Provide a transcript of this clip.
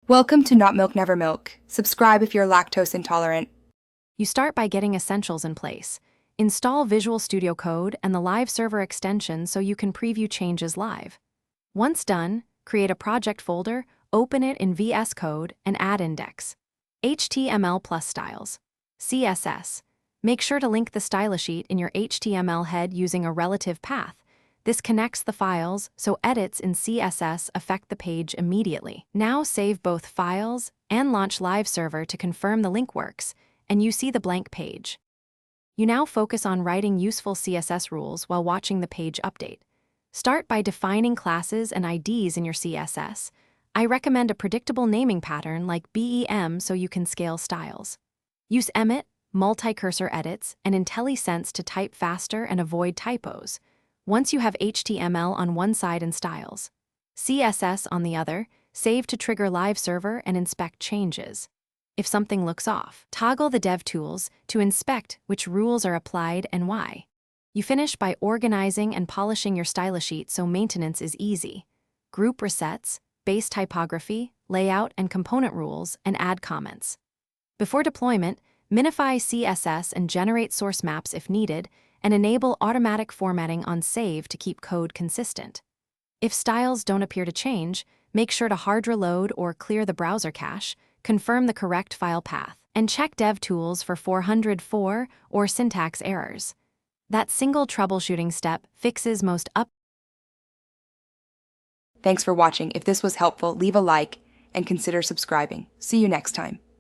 Welcome to Not Milk Never Milk. Subscribe if you're lactose intolerant. You start by getting essentials in place. Install Visual Studio Code and the live server extension so you can preview changes live. Once done, create a project folder, open it in VSCode, and add index. HTML plus styles. CSS. Make sure to link the style sheet in your HTML head using a relative path. This connects the files, so edits in CSS affect the page immediately. Now save both files and launch Live Server to confirm the link works, and you see the blank page. You now focus on writing useful CSS rules while watching the page update. Start by defining classes and IDs in your CSS. I recommend a predictable naming pattern like BEM so you can scale styles. Use Emmet, multi-cursor edits, and IntelliSense to type faster and avoid typos. Once you have HTML on one side and styles, CSS on the other, save to trigger Live Server and inspect changes. If something looks off, toggle the Dev tools to inspect which rules are applied and why. You finish by organizing and polishing your style sheet so maintenance is easy. Group resets, base typography, layout, and component rules, and add comments. Before deployment, minify CSS and generate source maps if needed, and enable automatic formatting on save to keep code consistent. If styles don't appear to change, make sure to hard reload or clear the browser cache, confirm the correct file path, and check DevTools for 404 or syntax errors. That single troubleshooting step fixes most up. Thanks for watching. If this was helpful, leave a like and consider subscribing. See you next time.